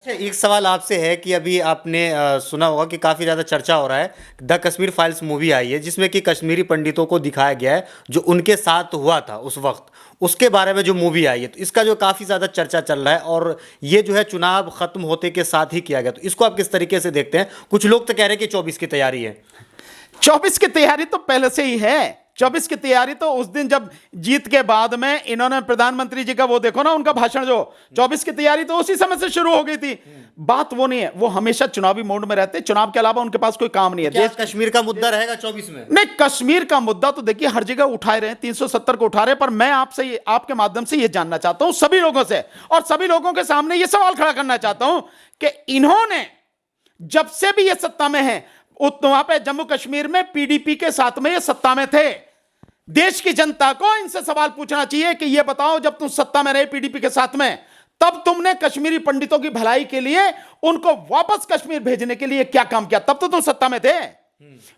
अच्छा, एक सवाल आपसे है कि अभी आपने सुना होगा कि काफ़ी ज़्यादा चर्चा हो रहा है। द कश्मीर फाइल्स मूवी आई है जिसमें कि कश्मीरी पंडितों को दिखाया गया है जो उनके साथ हुआ था उस वक्त, उसके बारे में जो मूवी आई है, तो इसका जो काफ़ी ज़्यादा चर्चा चल रहा है और ये जो है चुनाव खत्म होते के साथ ही किया गया, तो इसको आप किस तरीके से देखते हैं? कुछ लोग तो कह रहे हैं कि 24 की तैयारी है। 24 की तैयारी तो पहले से ही है। 24 की तैयारी तो उस दिन जब जीत के बाद में इन्होंने प्रधानमंत्री जी का वो देखो ना उनका भाषण, जो 24 की तैयारी तो उसी समय से शुरू हो गई थी। बात वो नहीं है, वो हमेशा चुनावी मोड में रहते, चुनाव के अलावा उनके पास कोई काम नहीं है। क्या कश्मीर का मुद्दा रहेगा 24 में? नहीं, कश्मीर का मुद्दा तो देखिए हर जगह उठाए रहे हैं, 370 को उठा रहे हैं, पर मैं आपसे आपके माध्यम से ये जानना चाहता हूं सभी लोगों से, और सभी लोगों के सामने ये सवाल खड़ा करना चाहता हूं कि इन्होंने जब से भी ये सत्ता में है, वहां पे जम्मू कश्मीर में पीडीपी के साथ में ये सत्ता में थे। देश की जनता को इनसे सवाल पूछना चाहिए कि ये बताओ, जब तुम सत्ता में रहे पीडीपी के साथ में, तब तुमने कश्मीरी पंडितों की भलाई के लिए, उनको वापस कश्मीर भेजने के लिए क्या काम किया? तब तो तुम सत्ता में थे।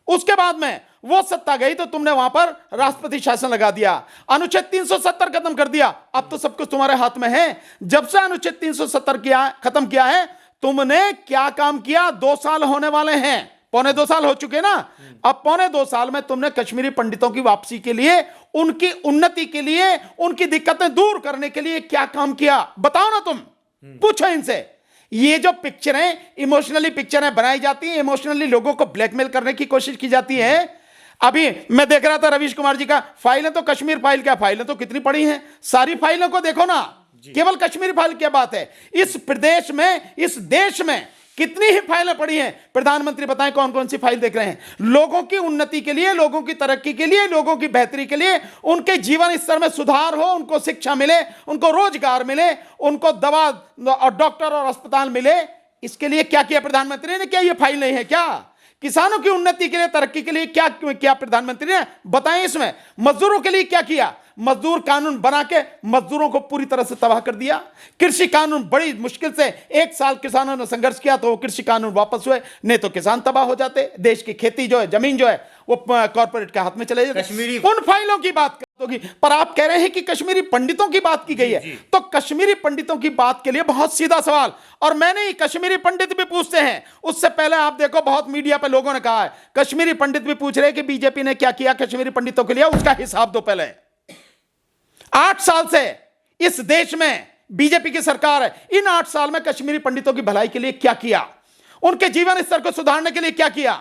उसके बाद में वो सत्ता गई तो तुमने वहां पर राष्ट्रपति शासन लगा दिया, अनुच्छेद 370 खत्म कर दिया। अब तो सब कुछ तुम्हारे हाथ में है। जब से अनुच्छेद 370 खत्म किया है, तुमने क्या काम किया? 2 साल होने वाले हैं, पौने 2 साल हो चुके ना। अब पौने 2 साल में तुमने कश्मीरी पंडितों की वापसी के लिए, उनकी उन्नति के लिए, उनकी दिक्कतें दूर करने के लिए क्या काम किया? बताओ ना तुम, पूछो इनसे। ये जो पिक्चरें, इमोशनली पिक्चरें बनाई जाती हैं, इमोशनली लोगों को ब्लैकमेल करने की कोशिश की जाती है। अभी मैं देख रहा था रवीश कुमार जी का, फाइलें तो कश्मीर फाइल, क्या फाइलें तो कितनी पड़ी हैं, सारी फाइलों को देखो ना, केवल कश्मीर फाइल क्या बात है? इस प्रदेश में, इस देश में कितनी ही फाइलें पड़ी हैं। प्रधानमंत्री बताएं कौन कौन सी फाइल देख रहे हैं? लोगों की उन्नति के लिए, लोगों की तरक्की के लिए, लोगों की बेहतरी के लिए, उनके जीवन स्तर में सुधार हो, उनको शिक्षा मिले, उनको रोजगार मिले, उनको दवा और डॉक्टर और अस्पताल मिले, इसके लिए क्या किया प्रधानमंत्री ने? क्या ये फाइल नहीं है क्या? किसानों की उन्नति के लिए, तरक्की के लिए क्या क्या प्रधानमंत्री ने बताएं? इसमें मजदूरों के लिए क्या किया? मजदूर कानून बना के मजदूरों को पूरी तरह से तबाह कर दिया। कृषि कानून बड़ी मुश्किल से 1 साल किसानों ने संघर्ष किया तो वो कृषि कानून वापस हुए, नहीं तो किसान तबाह हो जाते। देश की खेती जो है, जमीन जो है, वो कॉर्पोरेट के हाथ में चले जाते। उन फाइलों की बात होगी, पर आप कह रहे हैं कि कश्मीरी पंडितों की बात की गई है। तो कश्मीरी पंडितों की बात के लिए बहुत सीधा सवाल, और मैं नहीं, कश्मीरी पंडित भी पूछते हैं। उससे पहले आप देखो, बहुत मीडिया पे लोगों ने कहा है, कश्मीरी पंडित भी पूछ रहे हैं कि बीजेपी ने क्या किया कश्मीरी पंडितों के लिए, उसका हिसाब दो पहले। 8 साल से इस देश में बीजेपी की सरकार है, इन 8 साल में कश्मीरी पंडितों की भलाई के लिए क्या किया? उनके जीवन स्तर को सुधारने के लिए क्या किया?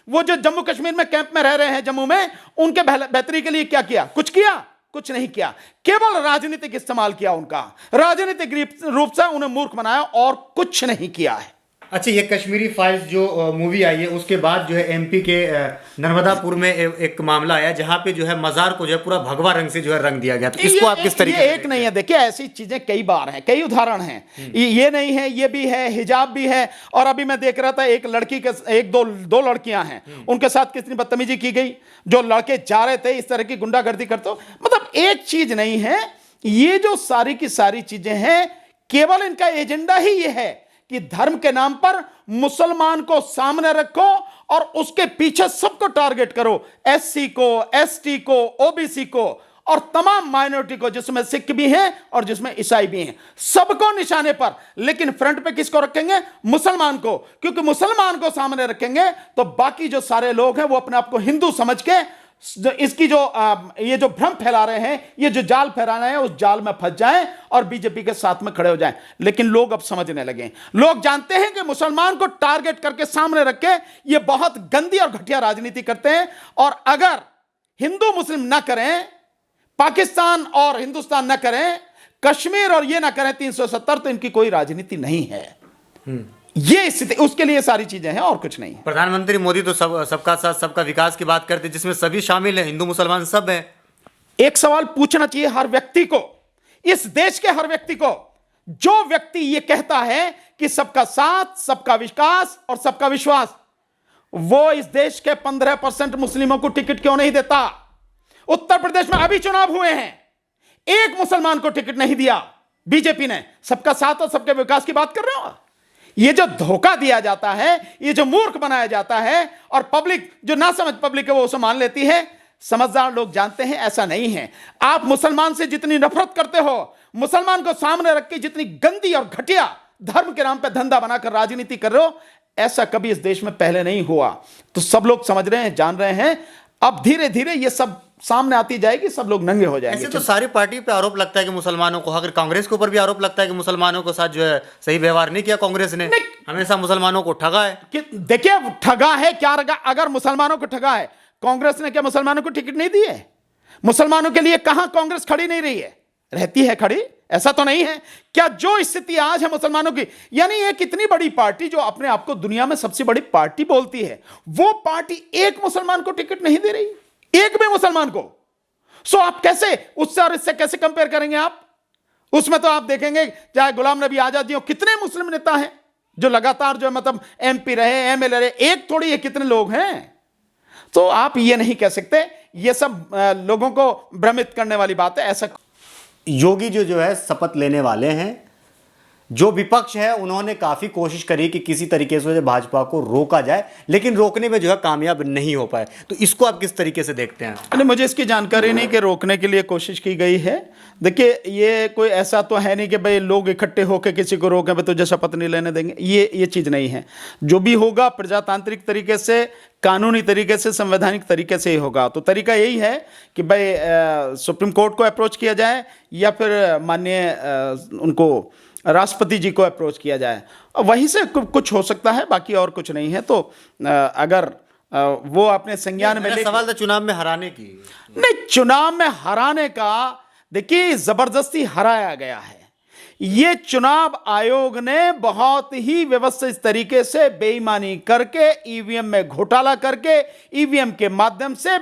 वो जो जम्मू कश्मीर में कैंप में रह रहे हैं, जम्मू में, उनके बेहतरी के लिए क्या किया? कुछ किया? कुछ नहीं किया। केवल राजनीतिक इस्तेमाल किया उनका, राजनीतिक रूप से उन्हें मूर्ख बनाया, और कुछ नहीं किया है। अच्छा, ये कश्मीरी फाइल्स जो मूवी आई है, उसके बाद जो है एमपी के नर्मदापुर में एक मामला आया जहां पे जो है मजार को जो है पूरा भगवा रंग से जो है रंग दिया गया। तो इसको आप किस तरीके से? एक नहीं है, देखिए ऐसी चीजें कई बार हैं, कई उदाहरण हैं। ये नहीं है, ये भी है, हिजाब भी है। और अभी मैं देख रहा था, एक लड़की के, एक दो लड़कियां हैं, उनके साथ कितनी बदतमीजी की गई। जो लड़के जा रहे थे इस तरह की गुंडागर्दी करते हो, मतलब एक चीज नहीं है। ये जो सारी की सारी चीजें हैं, केवल इनका एजेंडा ही ये है कि धर्म के नाम पर मुसलमान को सामने रखो और उसके पीछे सबको टारगेट करो, एससी को, एसटी को, ओबीसी को, और तमाम माइनॉरिटी को, जिसमें सिख भी हैं और जिसमें ईसाई भी हैं, सबको निशाने पर। लेकिन फ्रंट पे किसको रखेंगे? मुसलमान को, क्योंकि मुसलमान को सामने रखेंगे तो बाकी जो सारे लोग हैं वो अपने आप को हिंदू समझ के इसकी जो ये जो भ्रम फैला रहे हैं, ये जो जाल फैला रहे हैं, उस जाल में फंस जाएं और बीजेपी के साथ में खड़े हो जाएं। लेकिन लोग अब समझने लगे, लोग जानते हैं कि मुसलमान को टारगेट करके सामने रख के ये बहुत गंदी और घटिया राजनीति करते हैं। और अगर हिंदू मुस्लिम ना करें, पाकिस्तान और हिंदुस्तान ना करें, कश्मीर और ये ना करें 370, तो इनकी कोई राजनीति नहीं है। ये स्थिति, उसके लिए सारी चीजें हैं और कुछ नहीं। प्रधानमंत्री मोदी तो सबका साथ सबका विकास की बात करते हैं, जिसमें सभी शामिल हैं, हिंदू मुसलमान सब हैं। एक सवाल पूछना चाहिए हर व्यक्ति को, इस देश के हर व्यक्ति को। जो व्यक्ति ये कहता है कि सबका साथ, सबका विकास और सबका विश्वास, वो इस देश के 15% मुस्लिमों को टिकट क्यों नहीं देता? उत्तर प्रदेश में अभी चुनाव हुए हैं, एक मुसलमान को टिकट नहीं दिया बीजेपी ने। सबका साथ और सबके विकास की बात कर रहे हो। ये जो धोखा दिया जाता है, ये जो मूर्ख बनाया जाता है, और पब्लिक जो ना समझ पब्लिक है वो उसे मान लेती है। समझदार लोग जानते हैं ऐसा नहीं है। आप मुसलमान से जितनी नफरत करते हो, मुसलमान को सामने रख के जितनी गंदी और घटिया धर्म के नाम पे धंधा बनाकर राजनीति कर रहे हो, ऐसा कभी इस देश में पहले नहीं हुआ। तो सब लोग समझ रहे हैं, जान रहे हैं, अब धीरे धीरे ये सब सामने आती जाएगी, सब लोग नंगे हो जाएंगे। ऐसे तो सारी पार्टी पे आरोप लगता है कि मुसलमानों को, अगर कांग्रेस के ऊपर भी आरोप लगता है कि मुसलमानों के साथ जो है सही व्यवहार नहीं किया कांग्रेस ने, हमेशा मुसलमानों को ठगा है। कि देखिए ठगा है क्या रगा, अगर मुसलमानों को ठगा है, कांग्रेस ने क्या मुसलमानों को टिकट नहीं दी है? मुसलमानों के लिए कहां कांग्रेस खड़ी नहीं रही है? रहती है खड़ी, ऐसा तो नहीं है। क्या जो स्थिति आज है मुसलमानों की, यानी एक इतनी बड़ी पार्टी जो अपने आप को दुनिया में सबसे बड़ी पार्टी बोलती है, वो पार्टी एक मुसलमान को टिकट नहीं दे रही, एक भी मुसलमान को। सो आप कैसे उससे और इससे कैसे कंपेयर करेंगे आप? उसमें तो आप देखेंगे चाहे गुलाम नबी आजाद जी हो, कितने मुस्लिम नेता हैं जो लगातार जो है मतलब एमपी रहे, एमएलए रहे, एक थोड़ी है, कितने लोग हैं। तो आप ये नहीं कह सकते, ये सब लोगों को भ्रमित करने वाली बात है। ऐसा योगी जो है शपथ लेने वाले हैं, जो विपक्ष है उन्होंने काफ़ी कोशिश करी कि किसी तरीके से भाजपा को रोका जाए, लेकिन रोकने में जो है कामयाब नहीं हो पाए। तो इसको आप किस तरीके से देखते हैं? नहीं, मुझे इसकी जानकारी नहीं कि रोकने के लिए कोशिश की गई है। देखिए ये कोई ऐसा तो है नहीं कि भाई लोग इकट्ठे होकर किसी को रोकें, भाई तुझे शपथ नहीं लेने देंगे, ये चीज़ नहीं है। जो भी होगा प्रजातांत्रिक तरीके से, कानूनी तरीके से, संवैधानिक तरीके से ही होगा। तो तरीका यही है कि भाई सुप्रीम कोर्ट को अप्रोच किया जाए या फिर माननीय उनको राष्ट्रपति जी को अप्रोच किया जाए, वहीं से कुछ हो सकता है, बाकी और कुछ नहीं है। तो अगर वो अपने संज्ञान में, सवाल था चुनाव में हराने की, नहीं चुनाव में हराने का, देखिए जबरदस्ती हराया गया है। ये चुनाव आयोग ने बहुत ही व्यवस्थित तरीके से बेईमानी करके, ईवीएम में घोटाला करके, ईवीएम के माध्यम से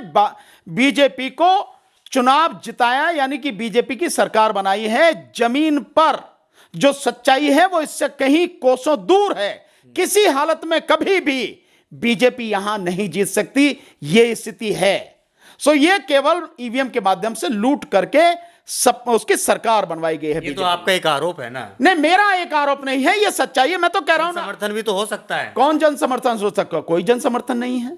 बीजेपी को चुनाव जिताया, यानी कि बीजेपी की सरकार बनाई है। जमीन पर जो सच्चाई है वो इससे कहीं कोसों दूर है। किसी हालत में कभी भी बीजेपी यहां नहीं जीत सकती, ये स्थिति है। सो ये केवल ईवीएम के माध्यम से लूट करके सब उसकी सरकार बनवाई गई है। ये तो आपका एक आरोप है ना? नहीं, मेरा एक आरोप नहीं है, ये सच्चाई है। मैं तो कह रहा हूं, समर्थन भी तो हो सकता है। कौन जन समर्थन हो सकता है? कोई जन समर्थन नहीं है।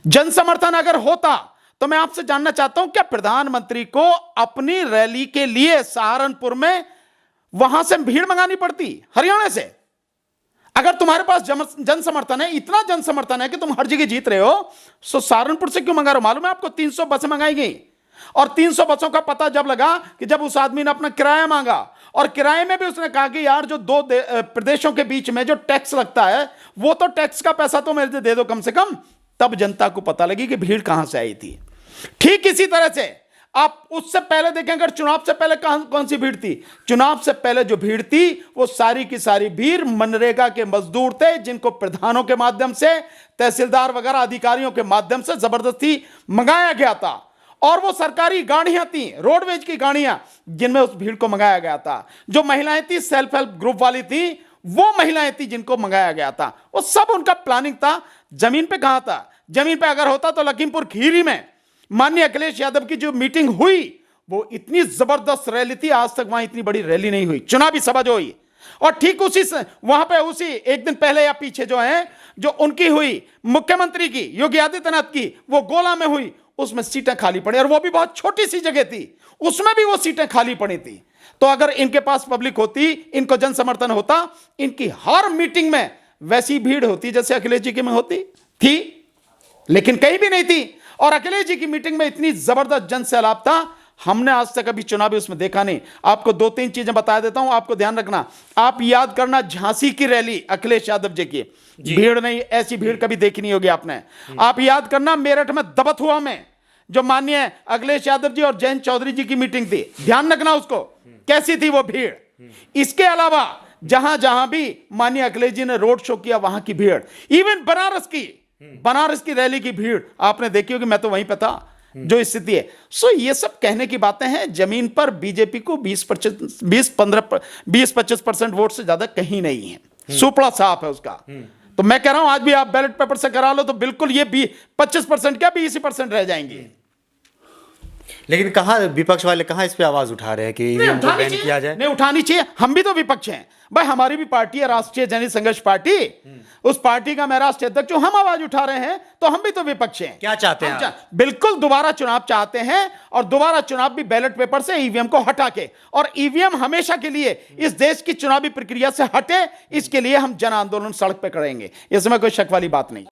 जन समर्थन अगर होता तो मैं आपसे जानना चाहता हूं, क्या प्रधानमंत्री को अपनी रैली के लिए सहारनपुर में वहां से भीड़ मंगानी पड़ती, हरियाणा से? अगर तुम्हारे पास जन समर्थन है, इतना जन समर्थन है कि तुम हर जगह जीत रहे हो, तो सहारनपुर से क्यों मंगा रहे हो? मालूम है आपको 300 बसें मंगाई गई, और 300 बसों का पता जब लगा कि जब उस आदमी ने अपना किराया मांगा, और किराए में भी उसने कहा कि यार जो दो प्रदेशों के बीच में जो टैक्स लगता है, वो तो टैक्स का पैसा तो मेरे दे दो कम से कम, तब जनता को पता लगी कि भीड़ कहां से आई थी। ठीक इसी तरह से आप उससे पहले देखें, अगर चुनाव से पहले कौन सी भीड़ थी? चुनाव से पहले जो भीड़ थी वो सारी की सारी भीड़ मनरेगा के मजदूर थे, जिनको प्रधानों के माध्यम से, तहसीलदार वगैरह अधिकारियों के माध्यम से जबरदस्ती मंगाया गया था। और वो सरकारी गाड़ियां थी, रोडवेज की गाड़ियां, जिनमें उस भीड़ को मंगाया गया था। जो महिलाएं थी, सेल्फ हेल्प ग्रुप वाली थी, वो महिलाएं थी जिनको मंगाया गया था। वो सब उनका प्लानिंग था। जमीन पे कहां था? जमीन पे अगर होता तो लखीमपुर खीरी में माननीय अखिलेश यादव की जो मीटिंग हुई, वो इतनी जबरदस्त रैली थी, आज तक वहां इतनी बड़ी रैली नहीं हुई, चुनावी सभा जो हुई। और ठीक उसी वहां पे उसी एक दिन पहले या पीछे जो है, जो उनकी हुई मुख्यमंत्री की, योगी आदित्यनाथ की, वो गोला में हुई, उसमें सीटें खाली पड़ी, और वो भी बहुत छोटी सी जगह थी, उसमें भी वो सीटें खाली पड़ी थी। तो अगर इनके पास पब्लिक होती, इनको जन समर्थन होता, इनकी हर मीटिंग में वैसी भीड़ होती जैसे अखिलेश जी की में होती थी, लेकिन कहीं भी नहीं थी। और अखिलेश जी की मीटिंग में इतनी जबरदस्त जन सैलाब था, हमने आज तक अभी चुनावी उसमें देखा नहीं। आपको 2-3 चीजें बता देता हूं, आपको ध्यान रखना। आप याद करना झांसी की रैली अखिलेश यादव जी की, भीड़ नहीं, ऐसी भीड़ कभी देखी नहीं होगी आपने। आप याद करना मेरठ में दबथुआ में जो माननीय अखिलेश यादव जी और जयंत चौधरी जी की मीटिंग थी, ध्यान रखना उसको, कैसी थी वो भीड़। इसके अलावा जहां जहां भी माननीय अखिलेश जी ने रोड शो किया, वहां की भीड़, इवन बनारस की रैली की भीड़ आपने देखी होगी, मैं तो वहीं पे था, जो स्थिति है। सो ये सब कहने की बातें हैं। जमीन पर बीजेपी को 20-25% वोट से ज्यादा कहीं नहीं है, सुपड़ा साफ है उसका। तो मैं कह रहा हूं आज भी आप बैलेट पेपर से करा लो तो बिल्कुल ये 25% क्या 20% रह जाएंगे। लेकिन कहाँ विपक्ष वाले कहाँ इस पे आवाज उठा रहे हैं कि ईवीएम को बैन किया जाए? नहीं उठानी चाहिए, हम भी तो विपक्ष हैं। भाई हमारी भी पार्टी है, राष्ट्रीय जनहित संघर्ष पार्टी, उस पार्टी का मैं राष्ट्रीय अध्यक्ष हूं, हम आवाज उठा रहे हैं, तो हम भी तो विपक्ष हैं। क्या चाहते हैं हम आप? बिल्कुल दोबारा चुनाव चाहते हैं, और दोबारा चुनाव भी बैलेट पेपर से, ईवीएम को हटा के, और ईवीएम हमेशा के लिए इस देश की चुनावी प्रक्रिया से हटे, इसके लिए हम जन आंदोलन सड़क पे करेंगे, इसमें कोई शक वाली बात नहीं।